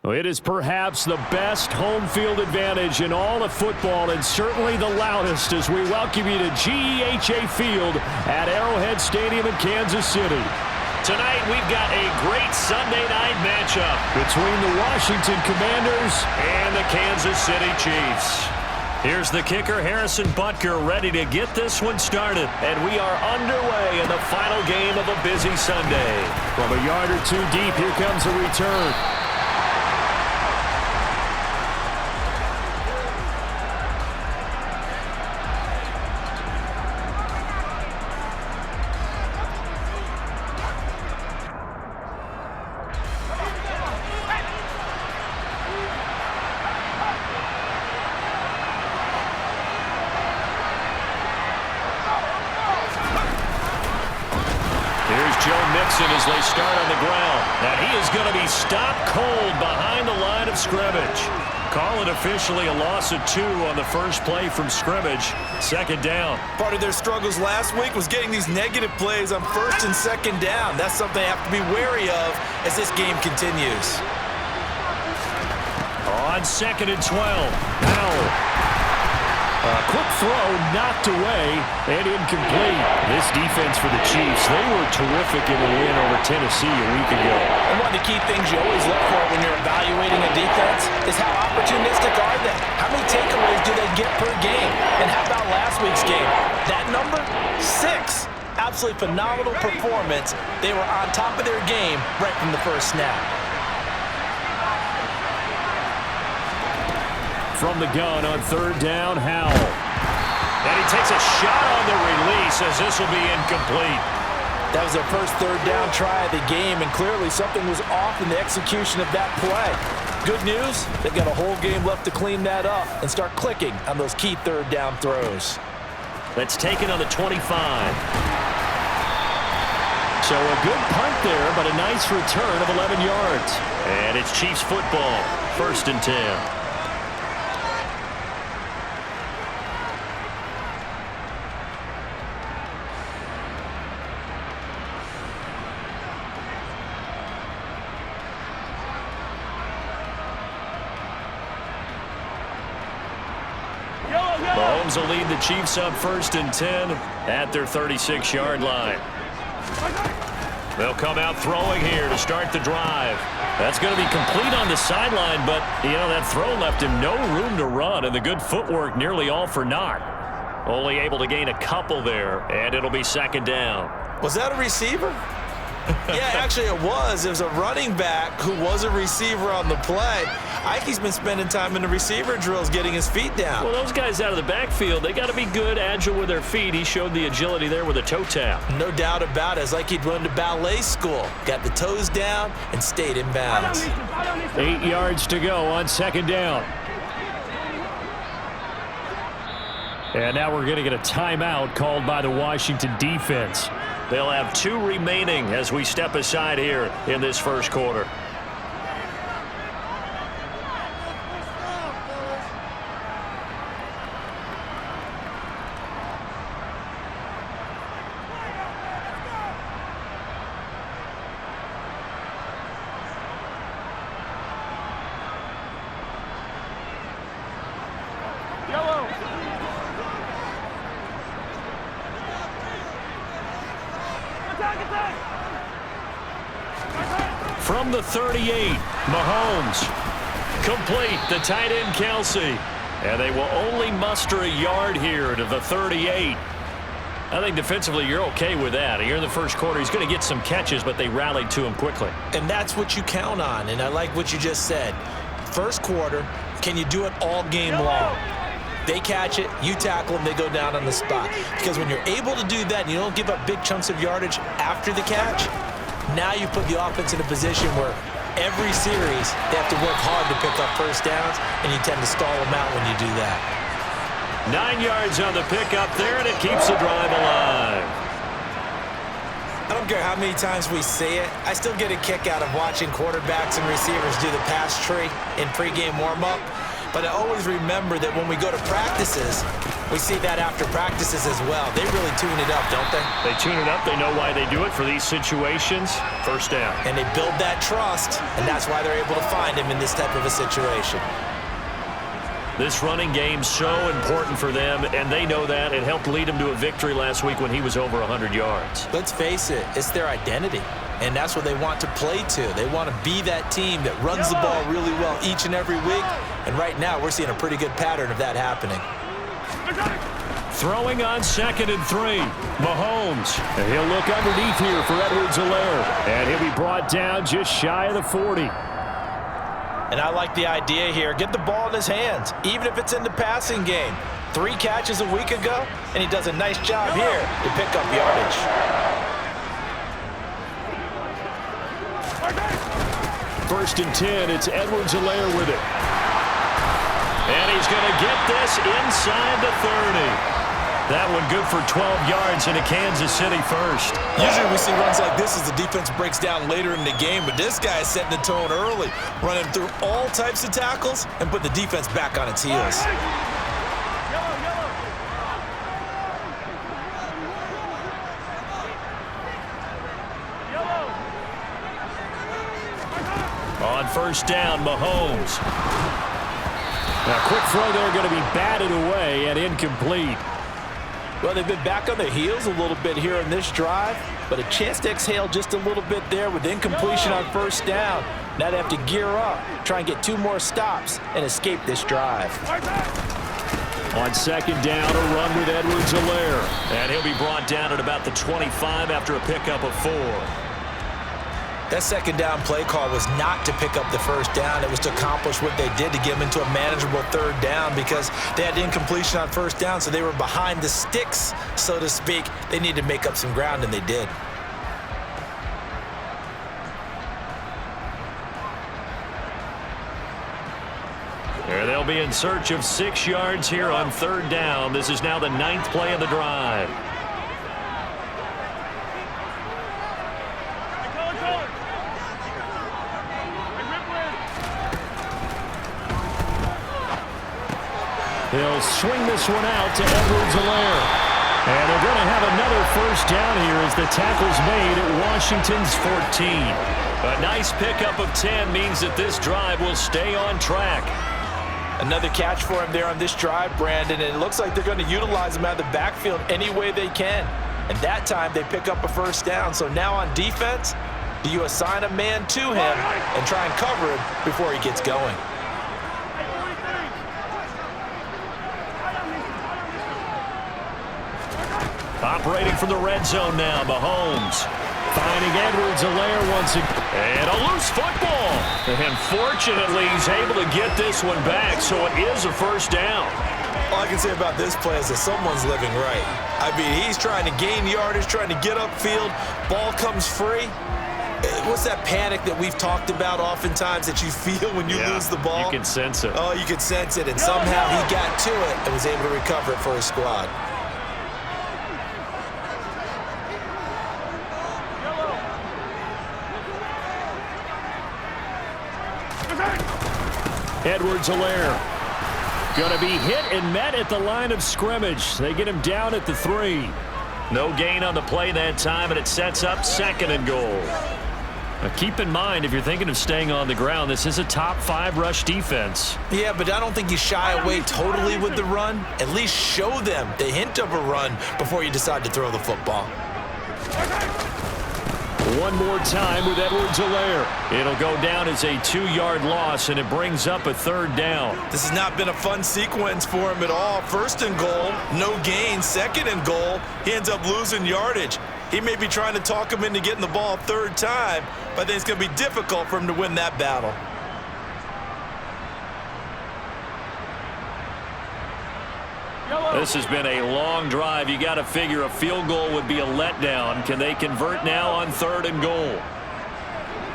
It is perhaps the best home field advantage in all of football and certainly the loudest as we welcome you to GEHA Field at Arrowhead Stadium in Kansas City. Tonight we've got a great Sunday night matchup between the Washington Commanders and the Kansas City Chiefs. Here's the kicker, Harrison Butker, ready to get this one started. And we are underway in the final game of a busy Sunday. From a yard or two deep, here comes a return. As they start on the ground, and he is going to be stopped cold behind the line of scrimmage. Call it officially a loss of 2 on the first play from scrimmage. Second down. Part of their struggles last week was getting these negative plays on first and second down. That's something they have to be wary of as this game continues. On 2nd and 12. Now. A quick throw knocked away and incomplete. This defense for the Chiefs, they were terrific in the win over Tennessee a week ago. And one of the key things you always look for when you're evaluating a defense is how opportunistic are they? How many takeaways do they get per game? And how about last week's game? That number, 6. Absolutely phenomenal performance. They were on top of their game right from the first snap. From the gun on 3rd down, Howell. And he takes a shot on the release as this will be incomplete. That was their first 3rd down try of the game, and clearly something was off in the execution of that play. Good news, they've got a whole game left to clean that up and start clicking on those key 3rd down throws. That's taken on the 25. So a good punt there, but a nice return of 11 yards. And it's Chiefs football, 1st and 10. Mahomes will lead the Chiefs up 1st and 10 at their 36-yard line. They'll come out throwing here to start the drive. That's going to be complete on the sideline, but, you know, that throw left him no room to run, and the good footwork nearly all for naught. Only able to gain a couple there, and it'll be 2nd down. Was that a receiver? Yeah, actually it was. It was a running back who was a receiver on the play. Ikey's been spending time in the receiver drills getting his feet down. Well, those guys out of the backfield, they got to be good, agile with their feet. He showed the agility there with a toe tap. No doubt about it. It's like he'd run to ballet school. Got the toes down and stayed in bounds. 8 yards to go on 2nd down. And now we're going to get a timeout called by the Washington defense. They'll have 2 remaining as we step aside here in this first quarter. From the 38, Mahomes. Complete, the tight end Kelsey. And they will only muster a yard here to the 38. I think defensively you're okay with that. Here in the first quarter, he's going to get some catches, but they rallied to him quickly. And that's what you count on, and I like what you just said. First quarter, can you do it all game long? They catch it, you tackle them, they go down on the spot. Because when you're able to do that and you don't give up big chunks of yardage after the catch, now you put the offense in a position where every series they have to work hard to pick up first downs, and you tend to stall them out when you do that. 9 yards on the pickup there, and it keeps the drive alive. I don't care how many times we say it, I still get a kick out of watching quarterbacks and receivers do the pass tree in pregame warm-up. But I always remember that when we go to practices, we see that after practices as well. They really tune it up, don't they? They tune it up. They know why they do it for these situations. First down. And they build that trust, and that's why they're able to find him in this type of a situation. This running game's so important for them, and they know that. It helped lead them to a victory last week when he was over 100 yards. Let's face it, it's their identity, and that's what they want to play to. They want to be that team that runs the ball really well each and every week, and right now we're seeing a pretty good pattern of that happening. Throwing on 2nd and 3. Mahomes. And he'll look underneath here for Edwards-Helaire. And he'll be brought down just shy of the 40. And I like the idea here. Get the ball in his hands, even if it's in the passing game. 3 catches a week ago, and he does a nice job here to pick up yardage. First and 10, it's Edwards-Helaire with it. And he's going to get this inside the 30. That one good for 12 yards into Kansas City first. Usually we see runs like this as the defense breaks down later in the game, but this guy is setting the tone early, running through all types of tackles and put the defense back on its heels. On first down, Mahomes. Now, quick throw there going to be batted away and incomplete. Well, they've been back on their heels a little bit here in this drive, but a chance to exhale just a little bit there with incompletion on first down. Now they have to gear up, try and get 2 more stops, and escape this drive. On 2nd down, a run with Edwards-Helaire. And he'll be brought down at about the 25 after a pickup of 4. That 2nd down play call was not to pick up the first down. It was to accomplish what they did to get them into a manageable 3rd down because they had incompletion on first down, so they were behind the sticks, so to speak. They needed to make up some ground, and they did. There they'll be in search of 6 yards here on 3rd down. This is now the 9th play of the drive. He'll swing this one out to Edwards-Helaire. And they're going to have another first down here as the tackle's made at Washington's 14. A nice pickup of 10 means that this drive will stay on track. Another catch for him there on this drive, Brandon, and it looks like they're going to utilize him out of the backfield any way they can. And that time they pick up a first down. So now on defense, do you assign a man to him and try and cover him before he gets going? Operating from the red zone now, Mahomes. Finding Edwards-Helaire once again. And a loose football. And fortunately, he's able to get this one back, so it is a first down. All I can say about this play is that someone's living right. I mean, he's trying to gain yardage, trying to get upfield. Ball comes free. What's that panic that we've talked about oftentimes that you feel when you lose the ball? You can sense it. Oh, you can sense it, and somehow he got to it and was able to recover it for his squad. Edwards-Helaire going to be hit and met at the line of scrimmage. They get him down at the 3. No gain on the play that time, and it sets up 2nd and goal. Now keep in mind, if you're thinking of staying on the ground, this is a top 5 rush defense. Yeah, but I don't think you shy away totally with the run. At least show them the hint of a run before you decide to throw the football. One more time with Edwards-Helaire. It'll go down as a 2-yard loss, and it brings up a 3rd down. This has not been a fun sequence for him at all. 1st and goal, no gain. 2nd and goal, he ends up losing yardage. He may be trying to talk him into getting the ball 3rd time, but I think it's going to be difficult for him to win that battle. This has been a long drive. You got to figure a field goal would be a letdown. Can they convert now on 3rd and goal?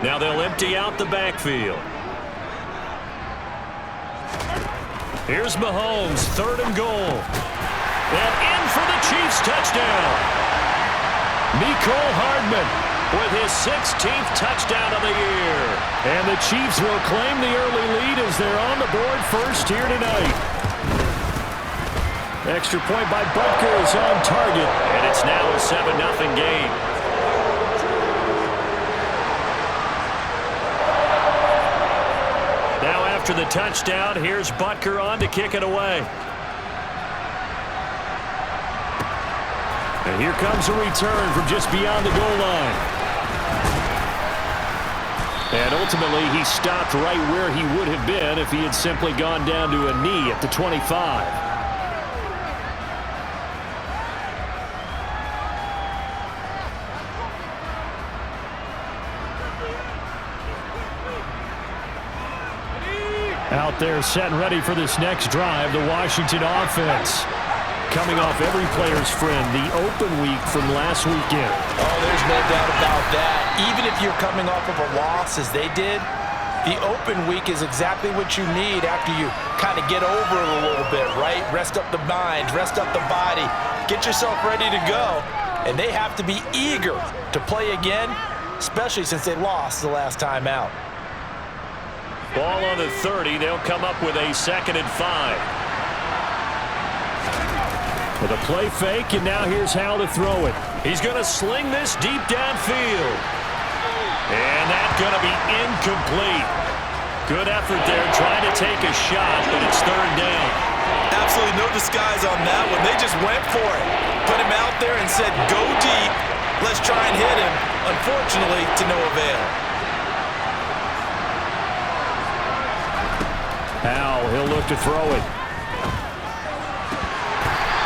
Now they'll empty out the backfield. Here's Mahomes, 3rd and goal. And in for the Chiefs touchdown. Mecole Hardman with his 16th touchdown of the year. And the Chiefs will claim the early lead as they're on the board first here tonight. Extra point by Butker is on target. And it's now a 7-0 game. Now after the touchdown, here's Butker on to kick it away. And here comes a return from just beyond the goal line. And ultimately, he stopped right where he would have been if he had simply gone down to a knee at the 25. Out there set and ready for this next drive, the Washington offense. Coming off every player's friend, the open week from last weekend. Oh, there's no doubt about that. Even if you're coming off of a loss as they did, the open week is exactly what you need after you kind of get over it a little bit, right? Rest up the mind, rest up the body, get yourself ready to go. And they have to be eager to play again, especially since they lost the last time out. Ball on the 30. They'll come up with a 2nd and 5. With a play fake, and now here's how to throw it. He's going to sling this deep downfield. And that's going to be incomplete. Good effort there trying to take a shot, but it's 3rd down. Absolutely no disguise on that one. They just went for it. Put him out there and said, go deep. Let's try and hit him. Unfortunately, to no avail. Now he'll look to throw it.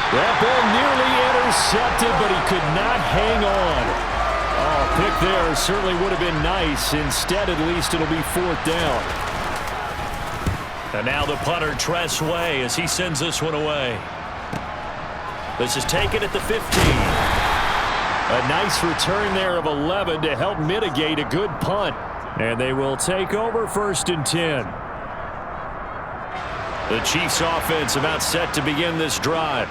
That ball nearly intercepted, but he could not hang on. Oh, pick there certainly would have been nice. Instead, at least it'll be 4th down. And now the punter, Tress Way, as he sends this one away. This is taken at the 15. A nice return there of 11 to help mitigate a good punt. And they will take over 1st and 10. The Chiefs offense about set to begin this drive.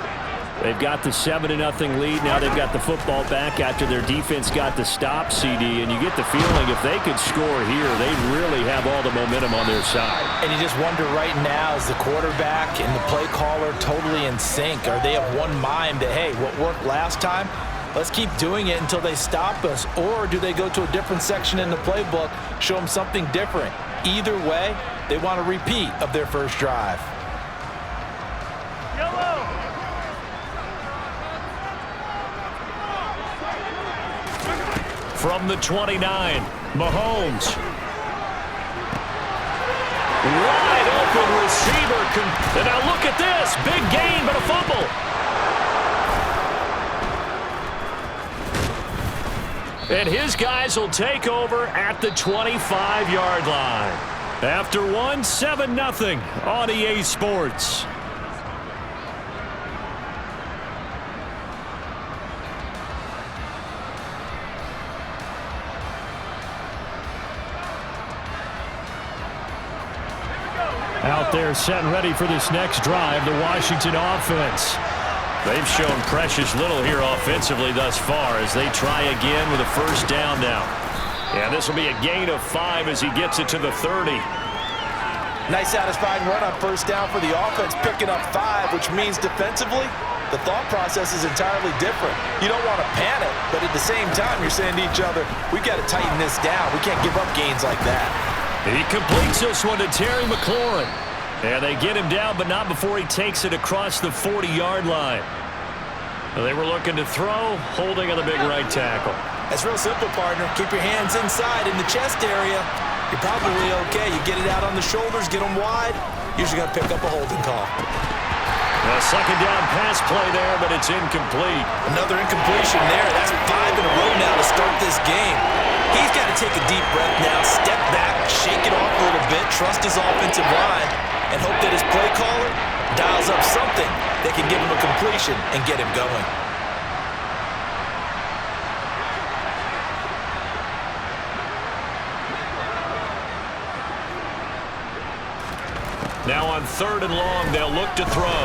They've got the 7-0 lead. Now they've got the football back after their defense got the stop, CD. And you get the feeling if they could score here, they'd really have all the momentum on their side. And you just wonder right now, is the quarterback and the play caller totally in sync? Are they of one mind that, hey, what worked last time, let's keep doing it until they stop us? Or do they go to a different section in the playbook, show them something different? Either way, they want a repeat of their first drive. From the 29, Mahomes. Wide open receiver. And now look at this. Big gain, but a fumble. And his guys will take over at the 25-yard line. After one, 7-0 on EA Sports. Out there set and ready for this next drive, the Washington offense. They've shown precious little here offensively thus far as they try again with a 1st down now. Yeah, this will be a gain of 5 as he gets it to the 30. Nice satisfying run on 1st down for the offense, picking up 5, which means defensively, the thought process is entirely different. You don't want to panic, but at the same time, you're saying to each other, we've got to tighten this down. We can't give up gains like that. He completes this one to Terry McLaurin. And they get him down, but not before he takes it across the 40-yard line. They were looking to throw, holding on the big right tackle. That's real simple, partner. Keep your hands inside in the chest area. You're probably okay. You get it out on the shoulders, get them wide. Usually going to pick up a holding call. A 2nd down pass play there, but it's incomplete. Another incompletion there. That's 5 in a row now to start this game. He's got to take a deep breath now, step back, shake it off a little bit, trust his offensive line, and hope that his play caller dials up something that can give him a completion and get him going. Now on 3rd and long, they'll look to throw.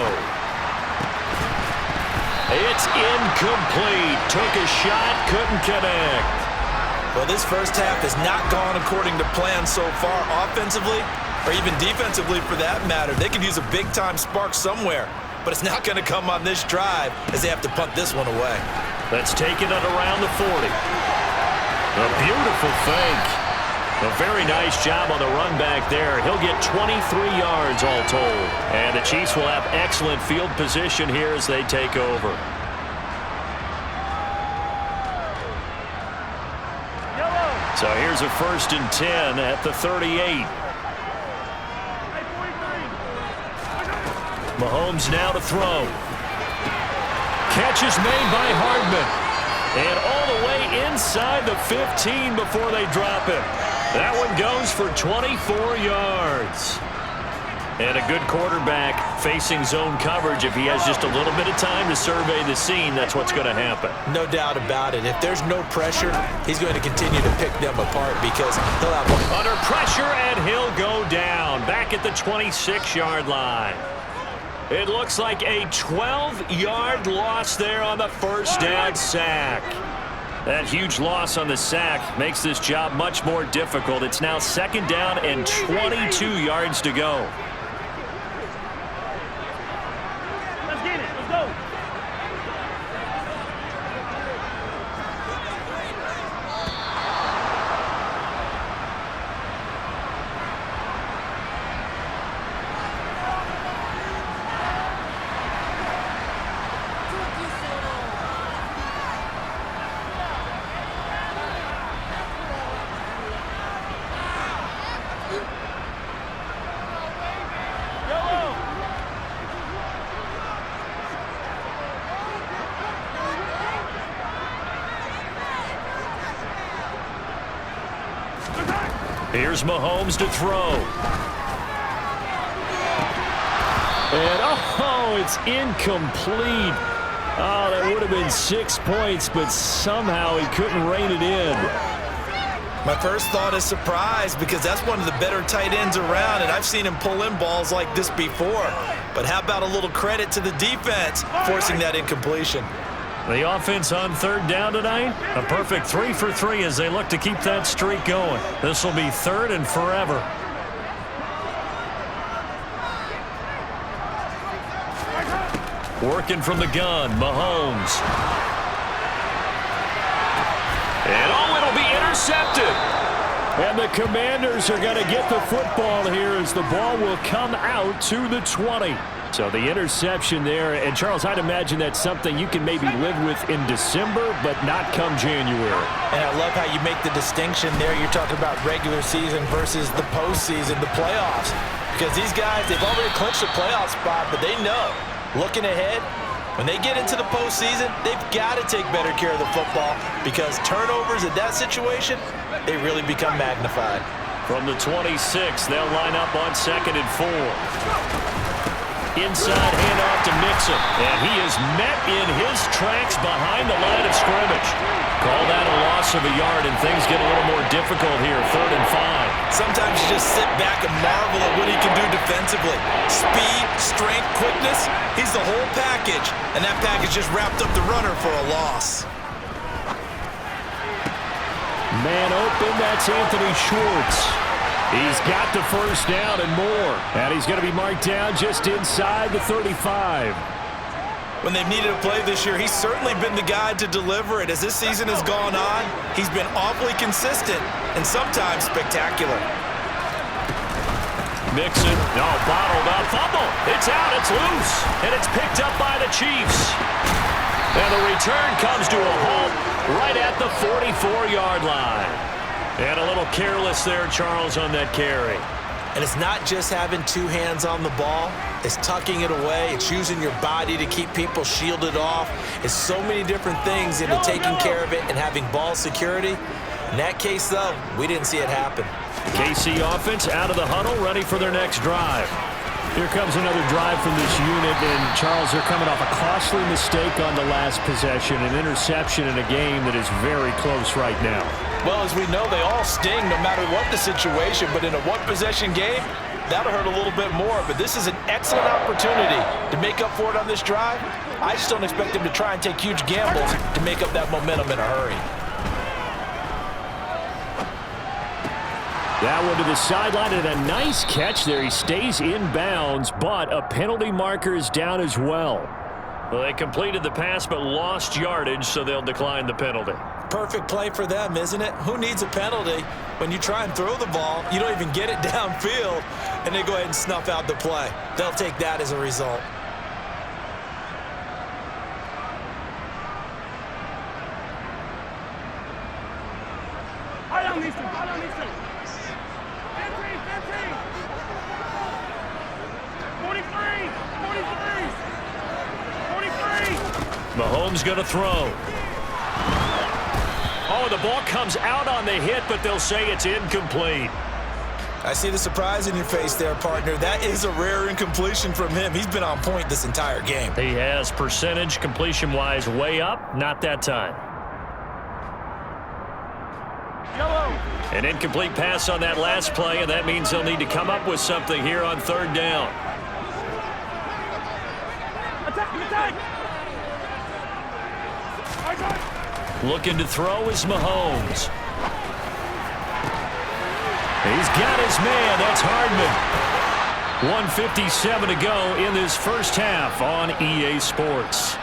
It's incomplete. Took a shot, couldn't connect. Well, this first half has not gone according to plan so far offensively or even defensively for that matter. They could use a big-time spark somewhere, but it's not going to come on this drive as they have to punt this one away. Let's take it at around the 40. A beautiful fake. A very nice job on the run back there. He'll get 23 yards all told. And the Chiefs will have excellent field position here as they take over. So here's a 1st and 10 at the 38. Mahomes now to throw. Catch is made by Hardman. And all the way inside the 15 before they drop it. That one goes for 24 yards. And a good quarterback facing zone coverage. If he has just a little bit of time to survey the scene, that's what's going to happen. No doubt about it. If there's no pressure, he's going to continue to pick them apart because he'll have one. Under pressure, and he'll go down. Back at the 26-yard line. It looks like a 12-yard loss there on the first down sack. That huge loss on the sack makes this job much more difficult. It's now 2nd down and 22 yards to go. Let's get it. Let's go. Here's Mahomes to throw. And, it's incomplete. Oh, that would have been 6 points, but somehow he couldn't rein it in. My first thought is surprise because that's one of the better tight ends around, and I've seen him pull in balls like this before. But how about a little credit to the defense forcing that incompletion? The offense on 3rd down tonight, a perfect 3 for 3 as they look to keep that streak going. This will be 3rd and forever. Working from the gun, Mahomes. And it'll be intercepted. And the Commanders are going to get the football here as the ball will come out to the 20. So the interception there, and Charles, I'd imagine that's something you can maybe live with in December, but not come January. And I love how you make the distinction there. You're talking about regular season versus the postseason, the playoffs. Because these guys, they've already clinched a playoff spot, but they know, looking ahead, when they get into the postseason, they've got to take better care of the football because turnovers in that situation, they really become magnified. From the 26, they'll line up on 2nd and 4. Inside handoff to Mixon, and he is met in his tracks behind the line of scrimmage. Call that a loss of a yard, and things get a little more difficult here, 3rd and 5. Sometimes you just sit back and marvel at what he can do defensively. Speed, strength, quickness, he's the whole package, and that package just wrapped up the runner for a loss. Man open, that's Anthony Schwartz. He's got the first down and more. And he's going to be marked down just inside the 35. When they've needed a play this year, he's certainly been the guy to deliver it. As this season has gone on, he's been awfully consistent and sometimes spectacular. Mixon, bottled up, fumble. It's out, it's loose, and it's picked up by the Chiefs. And the return comes to a halt right at the 44-yard line. And a little careless there, Charles, on that carry. And it's not just having two hands on the ball. It's tucking it away. It's using your body to keep people shielded off. It's so many different things into taking care of it and having ball security. In that case, though, we didn't see it happen. KC offense out of the huddle, ready for their next drive. Here comes another drive from this unit, and Charles, they're coming off a costly mistake on the last possession, an interception in a game that is very close right now. Well, as we know, they all sting no matter what the situation, but in a one-possession game, that'll hurt a little bit more. But this is an excellent opportunity to make up for it on this drive. I just don't expect them to try and take huge gambles to make up that momentum in a hurry. That one to the sideline, and a nice catch there. He stays in bounds, but a penalty marker is down as well. Well, they completed the pass but lost yardage, so they'll decline the penalty. Perfect play for them, isn't it? Who needs a penalty? When you try and throw the ball, you don't even get it downfield, and they go ahead and snuff out the play. They'll take that as a result. I don't need to. 43. Mahomes going to throw. Oh, the ball comes out on the hit, but they'll say it's incomplete. I see the surprise in your face there, partner. That is a rare incompletion from him. He's been on point this entire game. He has percentage completion-wise way up, not that time. Yellow. An incomplete pass on that last play, and that means they'll need to come up with something here on third down. Attack. Looking to throw is Mahomes. He's got his man. That's Hardman. 1:57 to go in this first half on EA Sports.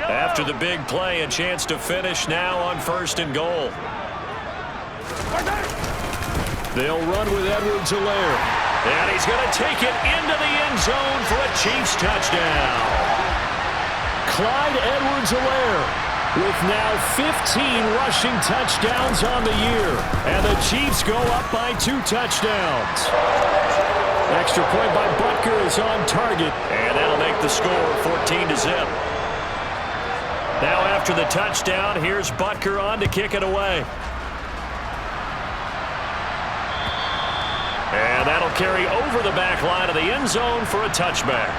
After the big play, a chance to finish now on 1st and goal. They'll run with Edwards-Helaire. And he's going to take it into the end zone for a Chiefs touchdown. Clyde Edwards-Helaire with now 15 rushing touchdowns on the year. And the Chiefs go up by 2 touchdowns. Extra point by Butker is on target. And that'll make the score 14-0. Now after the touchdown, here's Butker on to kick it away. And that'll carry over the back line of the end zone for a touchback.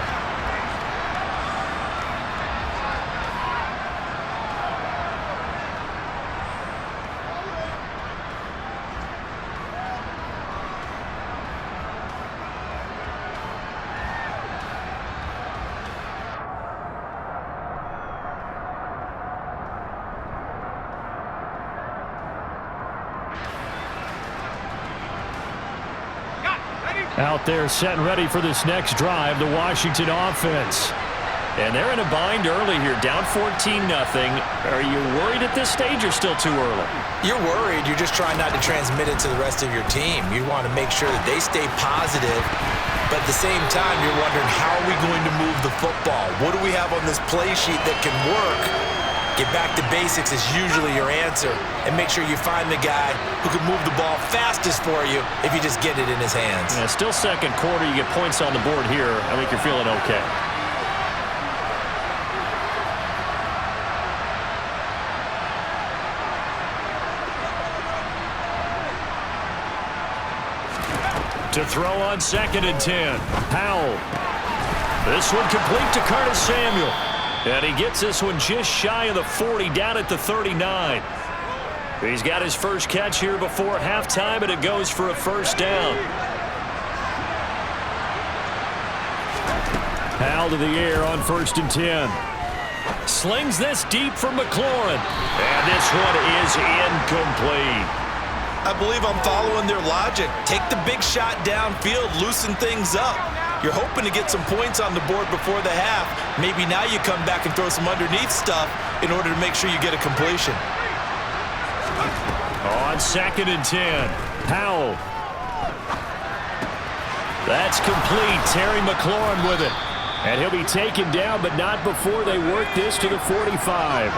Out there set and ready for this next drive, the Washington offense. And they're in a bind early here, down 14-0. Are you worried at this stage or still too early? You're worried. You're just trying not to transmit it to the rest of your team. You want to make sure that they stay positive, but at the same time, you're wondering, how are we going to move the football? What do we have on this play sheet that can work? Get back to basics is usually your answer, and make sure you find the guy who can move the ball fastest for you if you just get it in his hands. Yeah, still second quarter. You get points on the board here. I think you're feeling okay. To throw on 2nd and 10. Powell. This one complete to Curtis Samuel. And he gets this one just shy of the 40, down at the 39. He's got his first catch here before halftime, and it goes for a first down. Powell to the air on 1st and 10. Slings this deep for McLaurin. And this one is incomplete. I believe I'm following their logic. Take the big shot downfield, loosen things up. You're hoping to get some points on the board before the half. Maybe now you come back and throw some underneath stuff in order to make sure you get a completion. On 2nd and 10. Powell. That's complete. Terry McLaurin with it. And he'll be taken down, but not before they work this to the 45.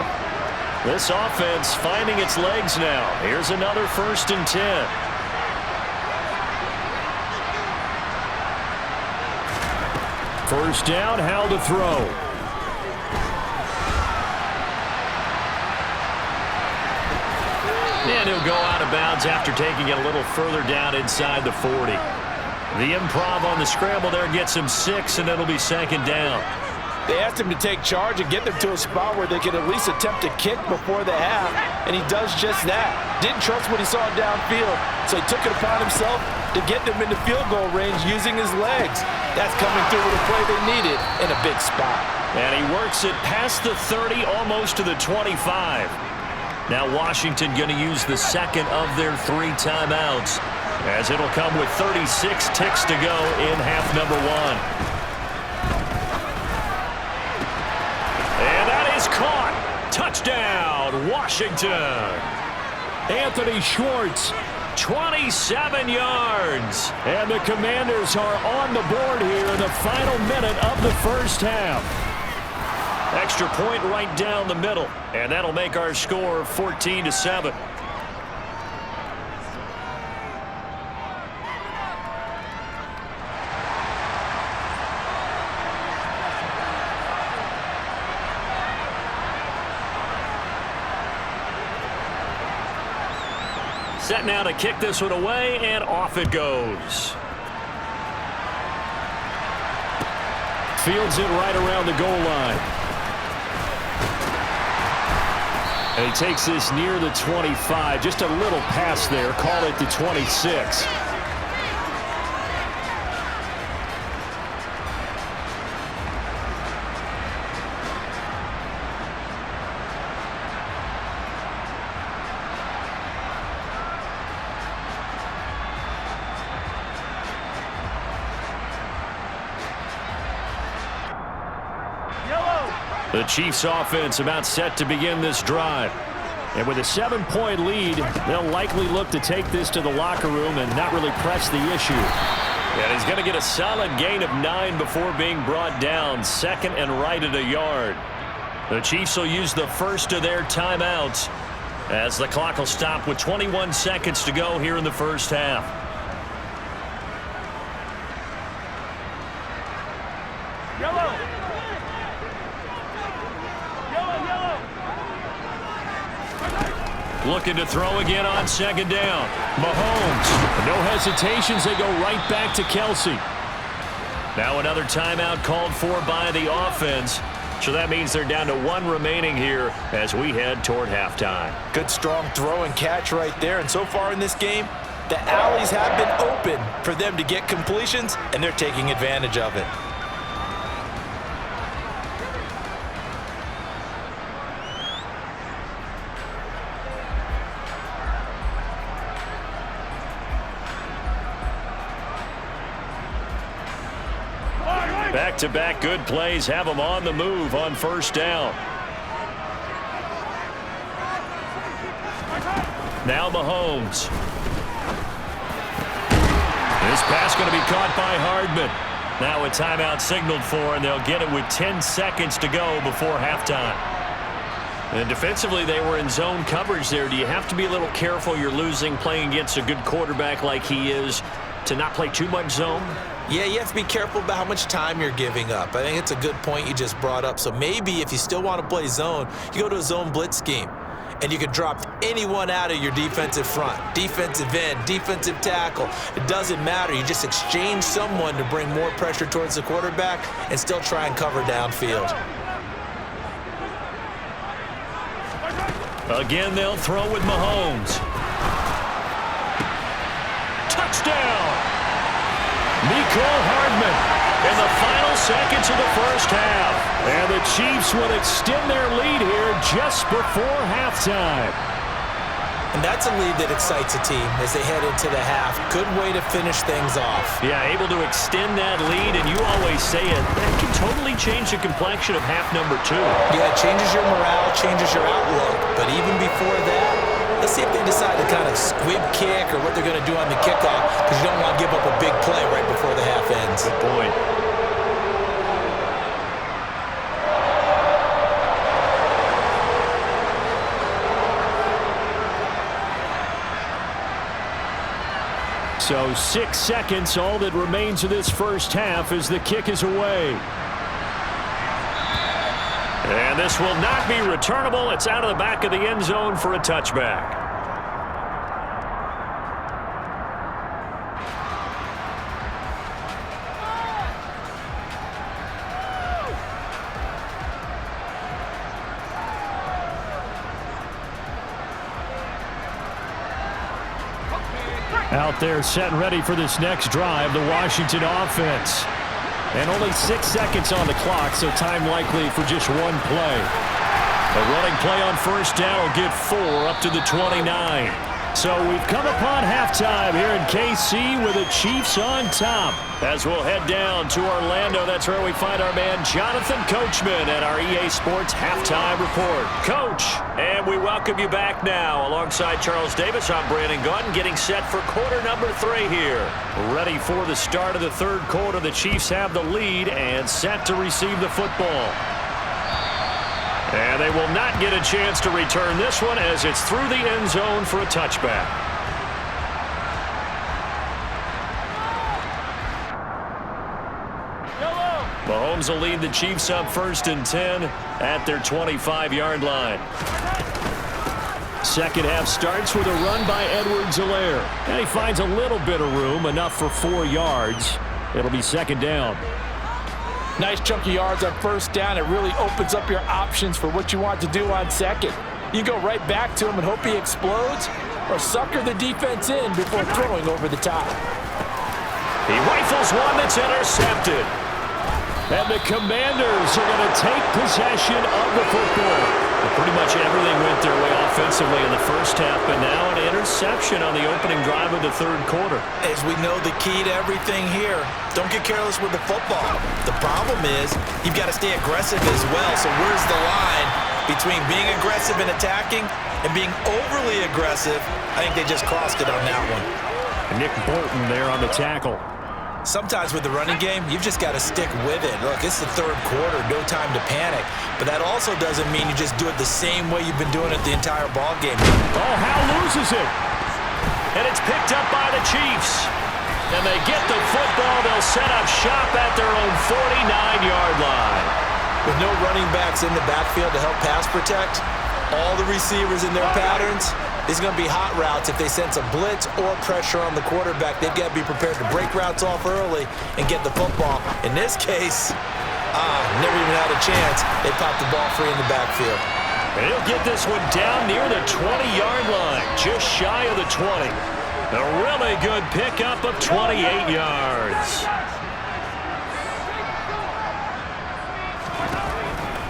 This offense finding its legs now. Here's another 1st and 10. First down, Howell to throw. And he'll go out of bounds after taking it a little further down inside the 40. The improv on the scramble there gets him 6, and it'll be 2nd down. They asked him to take charge and get them to a spot where they could at least attempt a kick before the half, and he does just that. Didn't trust what he saw downfield, so he took it upon himself to get them into field goal range using his legs. That's coming through with a play they needed in a big spot. And he works it past the 30, almost to the 25. Now Washington going to use the second of their 3 timeouts, as it'll come with 36 ticks to go in half number 1. And that is caught. Touchdown, Washington. Anthony Schwartz. 27 yards. And the Commanders are on the board here in the final minute of the first half. Extra point right down the middle, and that'll make our score 14-7. Set now to kick this one away, and off it goes. Fields it right around the goal line. And he takes this near the 25. Just a little pass there. Call it the 26. The Chiefs offense about set to begin this drive. And with a 7-point lead, they'll likely look to take this to the locker room and not really press the issue. And he's going to get a solid gain of 9 before being brought down. Second and right at a yard. The Chiefs will use the first of their timeouts as the clock will stop with 21 seconds to go here in the first half. Yellow. Looking to throw again on second down. Mahomes. No hesitations. They go right back to Kelsey. Now another timeout called for by the offense. So that means they're down to 1 remaining here as we head toward halftime. Good, strong throw and catch right there. And so far in this game, the alleys have been open for them to get completions, and they're taking advantage of it. Back-to-back good plays have them on the move on first down. Now Mahomes. This pass going to be caught by Hardman. Now a timeout signaled for, and they'll get it with 10 seconds to go before halftime. And defensively, they were in zone coverage there. Do you have to be a little careful? You're losing, playing against a good quarterback like he is, to not play too much zone? Yeah, you have to be careful about how much time you're giving up. I think it's a good point you just brought up. So maybe if you still want to play zone, you go to a zone blitz scheme. And you can drop anyone out of your defensive front, defensive end, defensive tackle. It doesn't matter. You just exchange someone to bring more pressure towards the quarterback and still try and cover downfield. Again, they'll throw with Mahomes. Touchdown! Mecole Hardman in the final seconds of the first half. And the Chiefs will extend their lead here just before halftime. And that's a lead that excites a team as they head into the half. Good way to finish things off. Yeah, able to extend that lead, and you always say it, that can totally change the complexion of half number 2. Yeah, it changes your morale, changes your outlook. But even before that, let's see if they decide to kind of squib kick or what they're going to do on the kickoff, because you don't want to give up a big play right before the half ends. Good point. So 6 seconds, all that remains of this first half as the kick is away. And this will not be returnable. It's out of the back of the end zone for a touchback. Out there set and ready for this next drive, the Washington offense. And only 6 seconds on the clock, so time likely for just one play. A running play on first down will get 4 up to the 29. So we've come upon halftime here in KC with the Chiefs on top. As we'll head down to Orlando, that's where we find our man Jonathan Coachman at our EA Sports Halftime Report. Coach, and we welcome you back now. Alongside Charles Davis, I'm Brandon Gunn, getting set for quarter number 3 here. Ready for the start of the third quarter. The Chiefs have the lead and set to receive the football. And they will not get a chance to return this one as it's through the end zone for a touchback. Mahomes will lead the Chiefs up 1st and 10 at their 25-yard line. Second half starts with a run by Edwards-Helaire. And he finds a little bit of room, enough for 4 yards. It'll be second down. Nice chunk of yards on first down. It really opens up your options for what you want to do on second. You go right back to him and hope he explodes, or sucker the defense in before throwing over the top. He rifles one that's intercepted. And the Commanders are going to take possession of the football. Pretty much everything went their way offensively in the first half, but now an interception on the opening drive of the third quarter. As we know, the key to everything here, don't get careless with the football. The problem is you've got to stay aggressive as well. So where's the line between being aggressive and attacking and being overly aggressive? I think they just crossed it on that one. Nick Bolton there on the tackle. Sometimes with the running game, you've just got to stick with it. Look, it's the third quarter, no time to panic. But that also doesn't mean you just do it the same way you've been doing it the entire ball game. Oh, Hal loses it. And it's picked up by the Chiefs. And they get the football. They'll set up shop at their own 49-yard line. With no running backs in the backfield to help pass protect, all the receivers in their patterns, it's going to be hot routes. If they sense a blitz or pressure on the quarterback, they've got to be prepared to break routes off early and get the football. In this case, never even had a chance. They popped the ball free in the backfield. And he'll get this one down near the 20-yard line, just shy of the 20. A really good pickup of 28 yards.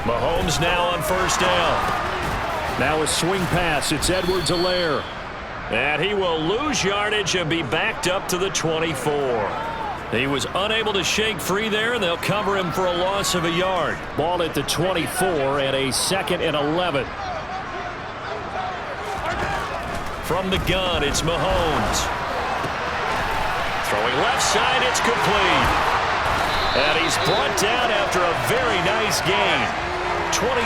Mahomes now on first down. Now a swing pass. It's Edwards-Helaire. And he will lose yardage and be backed up to the 24. He was unable to shake free there, and they'll cover him for a loss of a yard. Ball at the 24 and a 2nd and 11. From the gun, it's Mahomes. Throwing left side, it's complete. And he's brought down after a very nice game. 23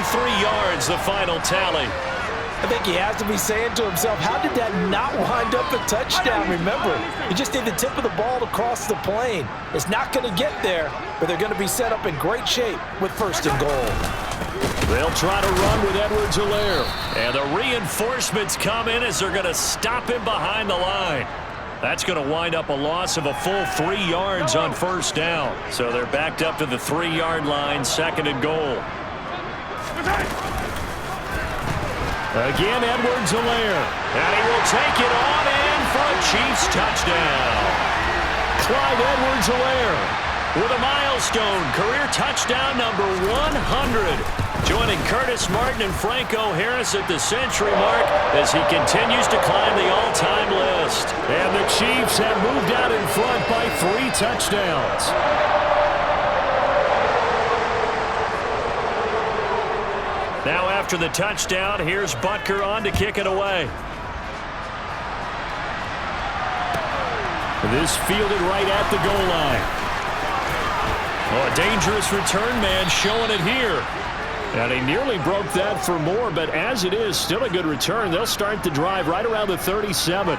yards, the final tally. I think he has to be saying to himself, how did that not wind up a touchdown? Remember, you just need the tip of the ball to cross the plane. It's not going to get there, but they're going to be set up in great shape with 1st and goal. They'll try to run with Edwards-Helaire. And the reinforcements come in as they're going to stop him behind the line. That's going to wind up a loss of a full 3 yards on first down. So they're backed up to the 3-yard line, 2nd and goal. Again, Edwards-Helaire. And he will take it on in for a Chiefs touchdown. Clyde Edwards-Helaire with a milestone career touchdown number 100. Joining Curtis Martin and Franco Harris at the century mark as he continues to climb the all-time list. And the Chiefs have moved out in front by 3 touchdowns. Now after the touchdown, here's Butker on to kick it away. This fielded right at the goal line. Oh, a dangerous return man showing it here. And he nearly broke that for more, but as it is, still a good return. They'll start the drive right around the 37.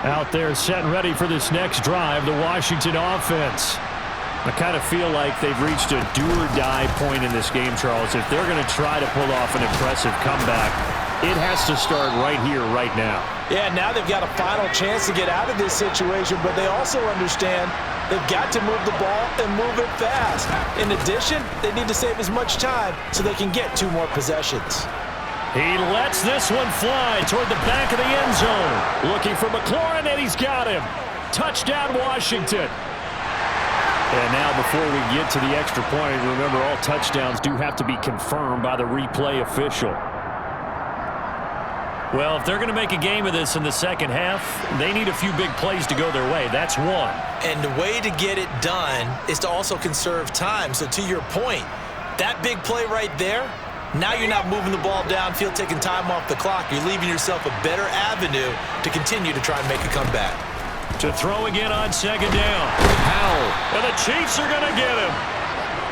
Out there set and ready for this next drive, the Washington offense. I kind of feel like they've reached a do-or-die point in this game, Charles. If they're going to try to pull off an impressive comeback, it has to start right here, right now. Yeah, now they've got a final chance to get out of this situation, but they also understand they've got to move the ball and move it fast. In addition, they need to save as much time so they can get 2 more possessions. He lets this one fly toward the back of the end zone. Looking for McLaurin, and he's got him. Touchdown, Washington. And now before we get to the extra point, remember all touchdowns do have to be confirmed by the replay official. Well, if they're going to make a game of this in the second half, they need a few big plays to go their way. That's one. And the way to get it done is to also conserve time. So to your point, that big play right there, now you're not moving the ball downfield, taking time off the clock. You're leaving yourself a better avenue to continue to try and make a comeback. To throw again on second down. Powell. And the Chiefs are going to get him.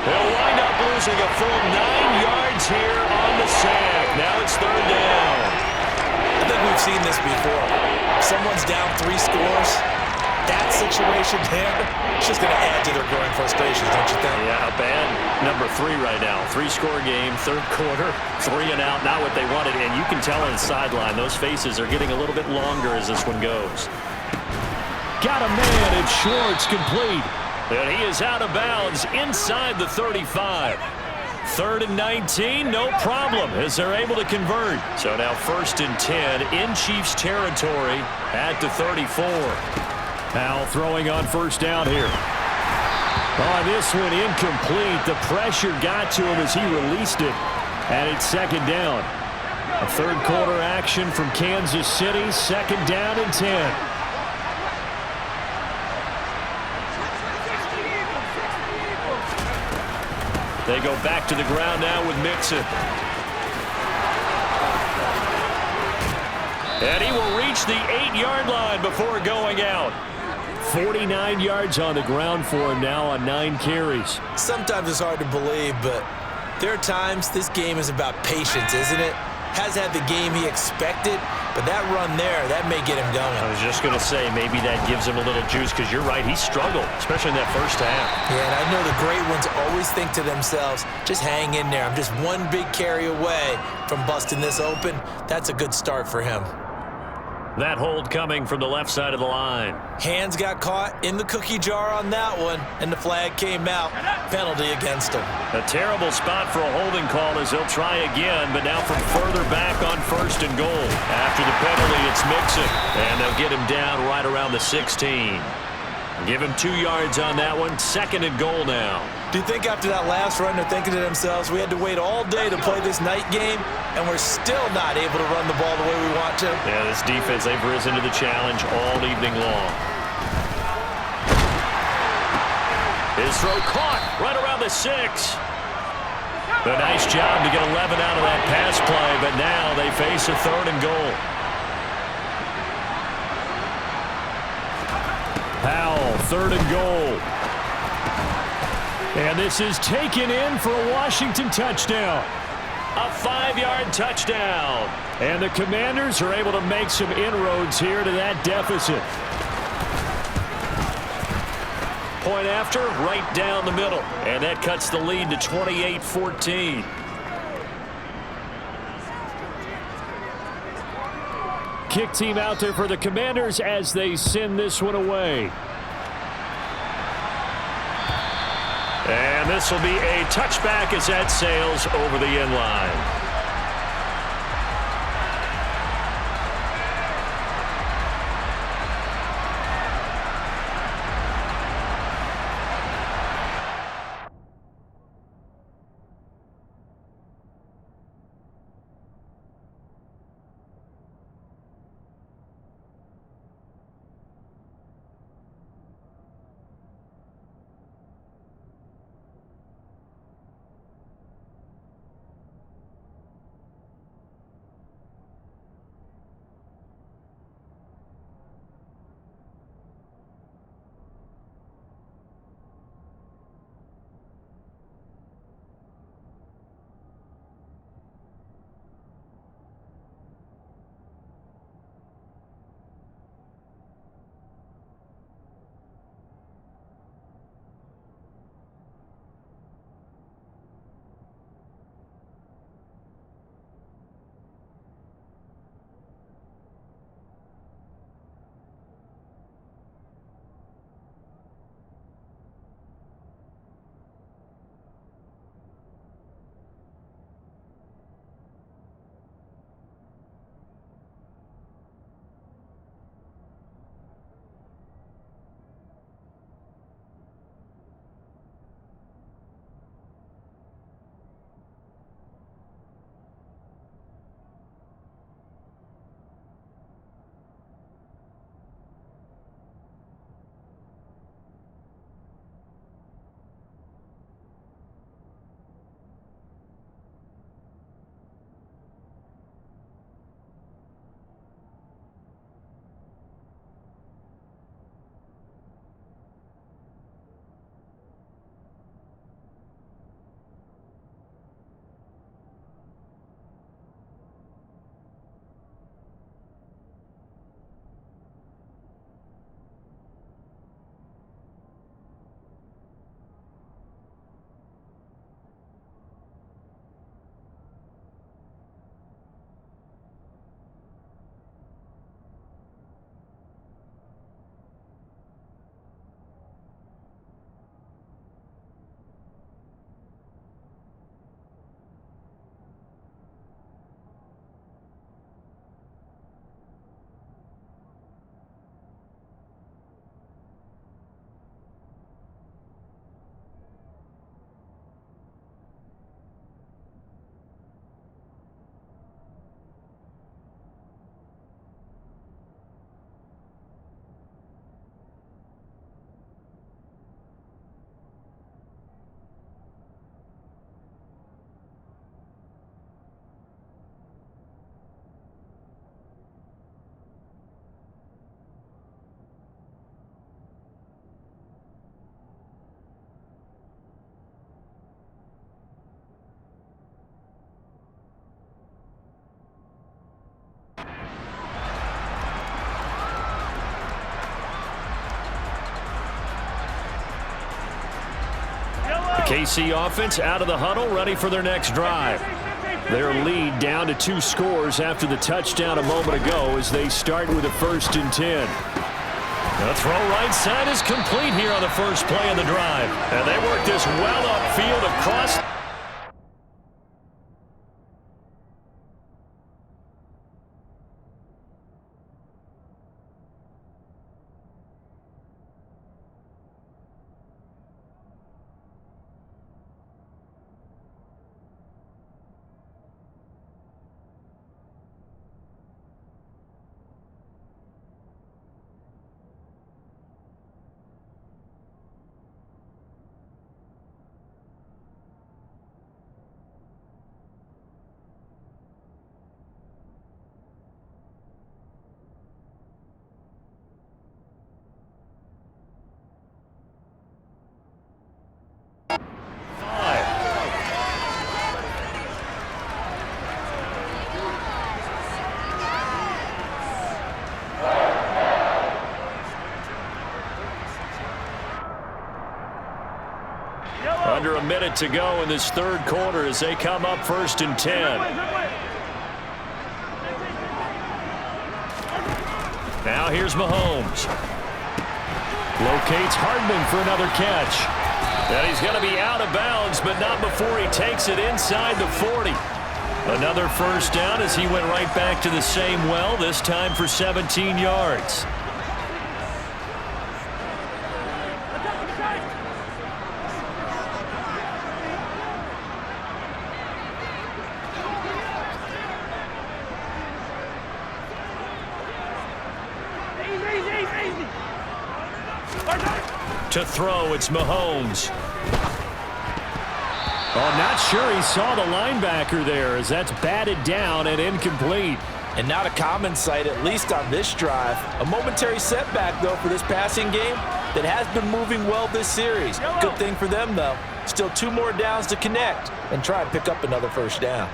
They'll wind up losing a full 9 yards here on the sack. Now it's third down. I think we've seen this before. Someone's down 3 scores. That situation there, it's just going to add to their growing frustrations, don't you think? Yeah, bad number 3 right now. 3-score game, third quarter, 3 and out, not what they wanted. And you can tell on the sideline, those faces are getting a little bit longer as this one goes. Got a man, it's Schwartz, complete. And he is out of bounds inside the 35. 3rd and 19, no problem, as they're able to convert. So now 1st and 10 in Chiefs territory at the 34. Powell throwing on first down here. Oh, this one incomplete. The pressure got to him as he released it. And it's second down. A third quarter action from Kansas City. 2nd down and 10. They go back to the ground now with Mixon. And he will reach the 8-yard line before going out. 49 yards on the ground for him now on 9 carries. Sometimes it's hard to believe, but there are times this game is about patience, isn't it? Has had the game he expected, but that run there, that may get him going. I was just going to say, maybe that gives him a little juice, because you're right, he struggled, especially in that first half. Yeah, and I know the great ones always think to themselves, just hang in there. I'm just one big carry away from busting this open. That's a good start for him. That hold coming from the left side of the line. Hands got caught in the cookie jar on that one, and the flag came out. Penalty against him. A terrible spot for a holding call as they'll try again, but now from further back on 1st and goal. After the penalty, it's Mixon, and they'll get him down right around the 16. Give him 2 yards on that one. 2nd and goal now. Do you think after that last run they're thinking to themselves, we had to wait all day to play this night game, and we're still not able to run the ball the way we want to? Yeah, this defense, they've risen to the challenge all evening long. His throw caught right around the 6. A nice job to get 11 out of that pass play, but now they face a 3rd and goal. Powell, 3rd and goal. And this is taken in for a Washington touchdown. A 5-yard touchdown. And the Commanders are able to make some inroads here to that deficit. Point after, right down the middle. And that cuts the lead to 28-14. Kick team out there for the Commanders as they send this one away. And this will be a touchback as that sails over the end line. KC offense out of the huddle, ready for their next drive. Their lead down to 2 scores after the touchdown a moment ago as they start with a 1st and 10. The throw right side is complete here on the first play of the drive. And they work this well upfield across. Under a minute to go in this third quarter as they come up 1st and 10. Now here's Mahomes. Locates Hardman for another catch. And he's going to be out of bounds, but not before he takes it inside the 40. Another first down as he went right back to the same well, this time for 17 yards. To throw, it's Mahomes. Oh, not sure he saw the linebacker there as that's batted down and incomplete. And not a common sight, at least on this drive. A momentary setback, though, for this passing game that has been moving well this series. Good thing for them, though. Still 2 more downs to connect and try and pick up another first down.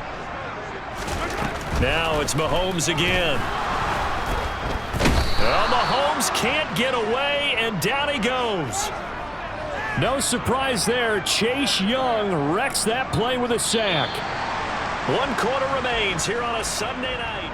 Now it's Mahomes again. Well, Mahomes can't get away, and down he goes. No surprise there. Chase Young wrecks that play with a sack. 1 quarter remains here on a Sunday night.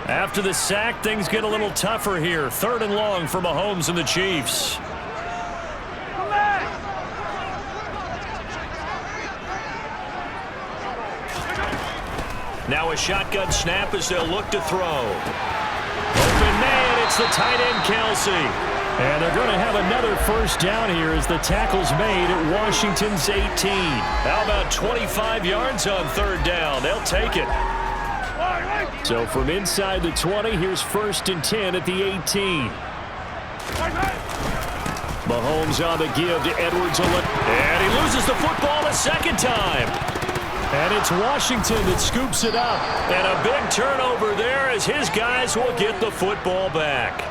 After the sack, things get a little tougher here. 3rd and long for Mahomes and the Chiefs. Now a shotgun snap as they'll look to throw. Open man, it's the tight end, Kelsey. And they're going to have another first down here as the tackle's made at Washington's 18. How about 25 yards on 3rd down? They'll take it. So from inside the 20, here's 1st and 10 at the 18. Mahomes on the give to Edwards. And he loses the football a second time. And it's Washington that scoops it up. And a big turnover there as his guys will get the football back.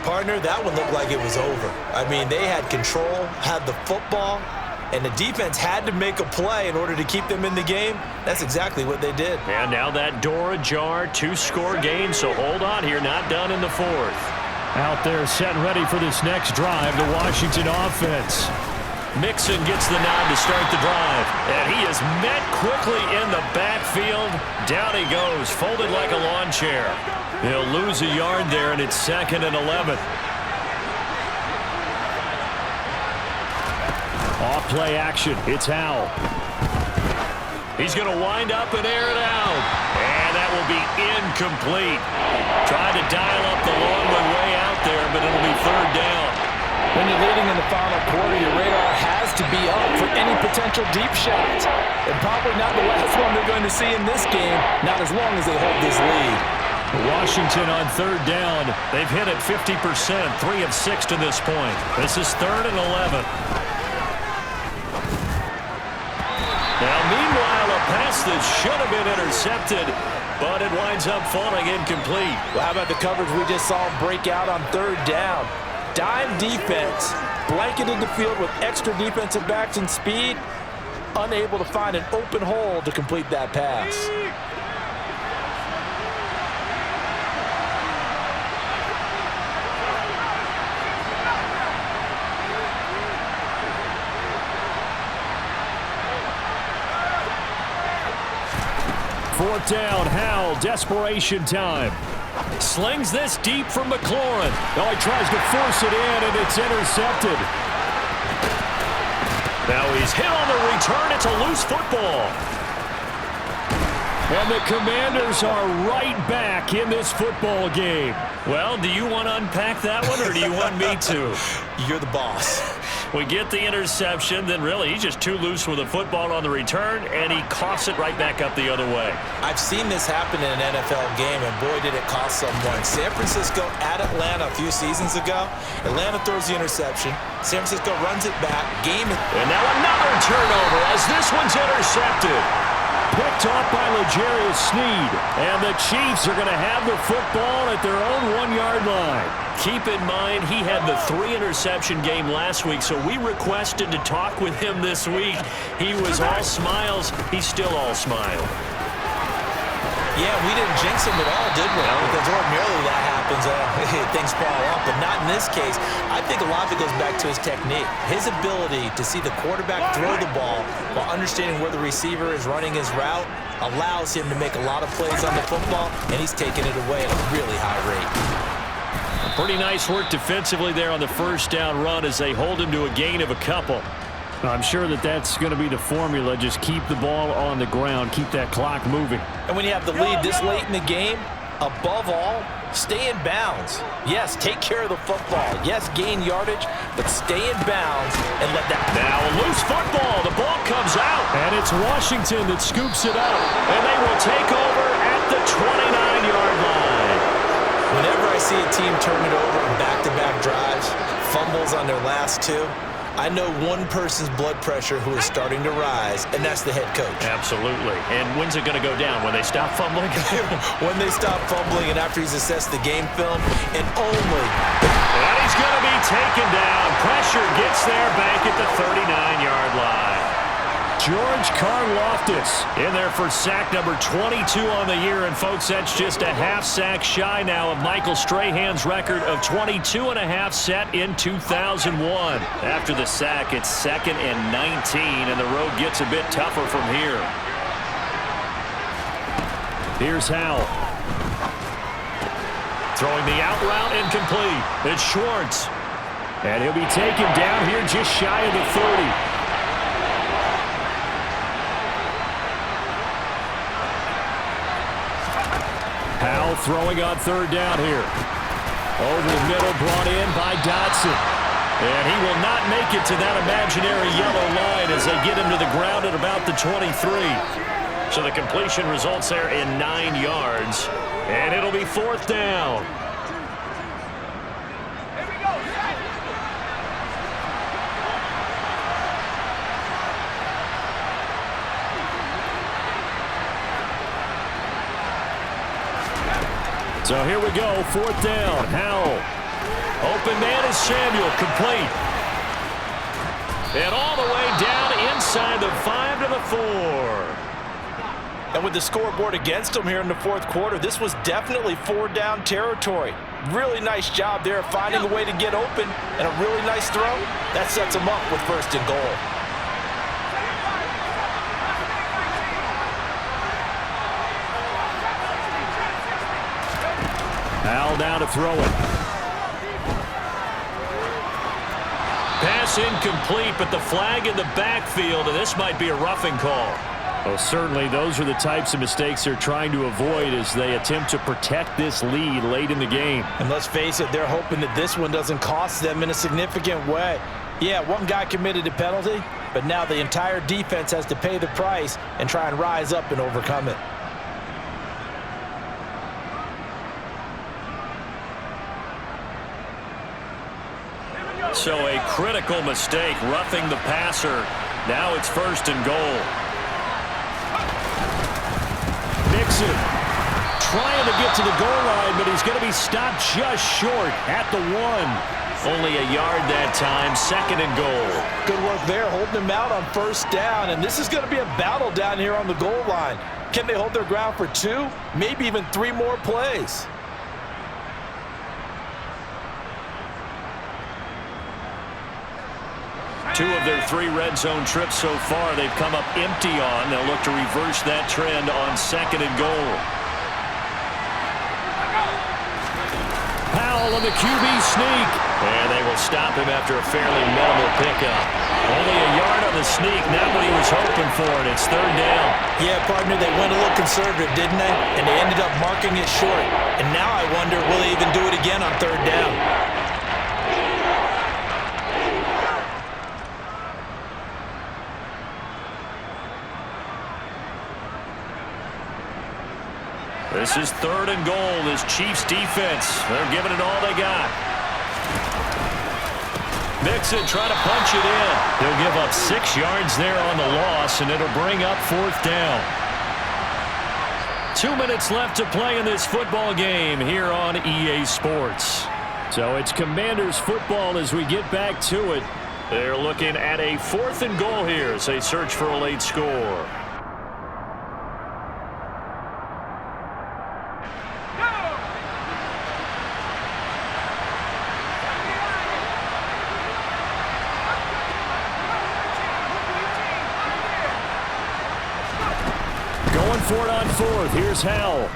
Partner, that one looked like it was over. I mean, they had control, had the football, and the defense had to make a play in order to keep them in the game. That's exactly what they did. And now that door ajar, 2-score game, so hold on here, not done in the 4th. Out there set and ready for this next drive, the Washington offense. Mixon gets the nod to start the drive. And he is met quickly in the backfield. Down he goes, folded like a lawn chair. He'll lose a yard there, and it's 2nd and 11. Off play action. It's Howell. He's going to wind up and air it out. And that will be incomplete. Tried to dial up the long one way out there, but it'll be 3rd down. When you're leading in the final quarter, your radar has to be up for any potential deep shots. And probably not the last one they're going to see in this game, not as long as they hold this lead. Washington on 3rd down. They've hit it 50%, 3 of 6 to this point. This is 3rd and 11. Now, meanwhile, a pass that should have been intercepted, but it winds up falling incomplete. Well, how about the coverage we just saw him break out on third down? Dime defense, blanketed the field with extra defensive backs and speed, unable to find an open hole to complete that pass. Fourth down, Howell, desperation time. Slings this deep from McLaurin. Oh, he tries to force it in, and it's intercepted. Now he's hit on the return. It's a loose football. And the Commanders are right back in this football game. Well, do you want to unpack that one, or do you want me to? You're the boss. We get the interception, then really he's just too loose with the football on the return, and he coughs it right back up the other way. I've seen this happen in an NFL game, and boy, did it cost someone. San Francisco at Atlanta a few seasons ago. Atlanta throws the interception. San Francisco runs it back. And now another turnover as this one's intercepted. Picked off by L'Jarius Sneed. And the Chiefs are going to have the football at their own 1-yard line. Keep in mind, he had the 3-interception game last week, so we requested to talk with him this week. He was all smiles. He's still all smile. Yeah, we didn't jinx him at all, did we? Because ordinarily that happens, things fall off, but not in this case. I think a lot of it goes back to his technique. His ability to see the quarterback throw the ball while understanding where the receiver is running his route allows him to make a lot of plays on the football, and he's taking it away at a really high rate. Pretty nice work defensively there on the first down run as they hold him to a gain of a couple. I'm sure that that's going to be the formula. Just keep the ball on the ground. Keep that clock moving. And when you have the lead this late in the game, above all, stay in bounds. Yes, take care of the football. Yes, gain yardage, but stay in bounds and let that... Now a loose football. The ball comes out. And it's Washington that scoops it up. And they will take over at the 29-yard line. Whenever I see a team turn it over on back-to-back drives, fumbles on their last two, I know one person's blood pressure who is starting to rise, and that's the head coach. Absolutely. And when's it going to go down? When they stop fumbling? When they stop fumbling and after he's assessed the game film, and only. And he's going to be taken down. Pressure gets there back at the 39-yard line. George Karlaftis in there for sack number 22 on the year. And, folks, that's just a half sack shy now of Michael Strahan's record of 22.5 set in 2001. After the sack, it's 2nd and 19, and the road gets a bit tougher from here. Here's Howell. Throwing the out route incomplete. It's Schwartz. And he'll be taken down here just shy of the 30. Howell throwing on third down here. Over the middle, brought in by Dotson. And he will not make it to that imaginary yellow line as they get him to the ground at about the 23. So the completion results there in 9 yards. And it'll be 4th down. So here we go, 4th down, Howell. Open man is Samuel, complete. And all the way down inside the 5 to the 4. And with the scoreboard against them here in the fourth quarter, this was definitely 4-down territory. Really nice job there finding a way to get open, and a really nice throw. That sets them up with 1st and goal. Howell down to throw it. Pass incomplete, but the flag in the backfield, and this might be a roughing call. Well, certainly those are the types of mistakes they're trying to avoid as they attempt to protect this lead late in the game. And let's face it, they're hoping that this one doesn't cost them in a significant way. Yeah, one guy committed a penalty, but now the entire defense has to pay the price and try and rise up and overcome it. So a critical mistake, roughing the passer. Now it's 1st and goal. Mixon trying to get to the goal line, but he's going to be stopped just short at the 1. Only a yard that time, 2nd and goal. Good work there, holding him out on 1st down, and this is going to be a battle down here on the goal line. Can they hold their ground for 2, maybe even 3 more plays? Two of their 3 red zone trips so far, they've come up empty on. They'll look to reverse that trend on 2nd and goal. Powell on the QB sneak. And they will stop him after a fairly minimal pickup. Only a yard on the sneak, not what he was hoping for, and it's 3rd down. Yeah, partner, they went a little conservative, didn't they? And they ended up marking it short. And now I wonder, will they even do it again on 3rd down? This is 3rd and goal. This Chiefs defense, they're giving it all they got. Mixon trying to punch it in. He'll give up 6 yards there on the loss, and it'll bring up 4th down. 2 minutes left to play in this football game here on EA Sports. So it's Commanders football as we get back to it. They're looking at a 4th and goal here as they search for a late score. Going for it on 4th. Here's Howell.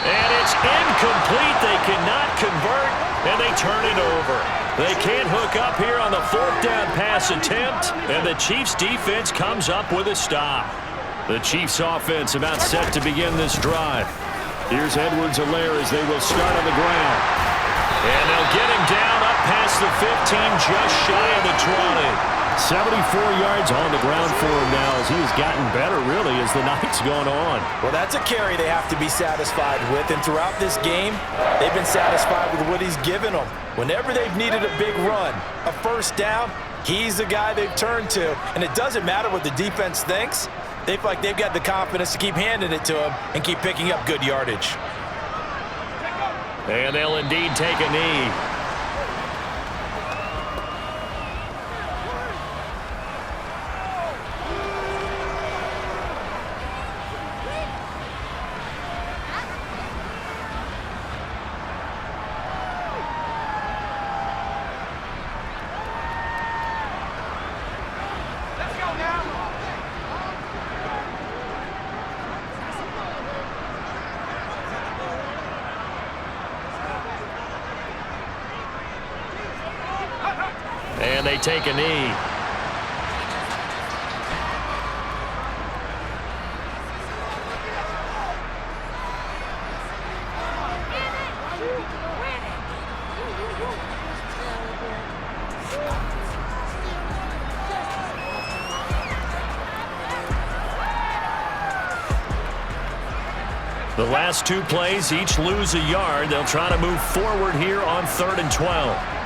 And it's incomplete. They cannot convert, and they turn it over. They can't hook up here on the 4th down pass attempt, and the Chiefs defense comes up with a stop. The Chiefs offense about set to begin this drive. Here's Edwards-Helaire as they will start on the ground. And they'll get him down up past the 15, just shy of the 20. 74 yards on the ground for him now as he's gotten better, really, as the night's gone on. Well, that's a carry they have to be satisfied with, and throughout this game, they've been satisfied with what he's given them. Whenever they've needed a big run, a 1st down, he's the guy they've turned to, and it doesn't matter what the defense thinks. They feel like they've got the confidence to keep handing it to him and keep picking up good yardage. And they'll indeed take a knee. And they take a knee. The last 2 plays each lose a yard. They'll try to move forward here on 3rd and 12.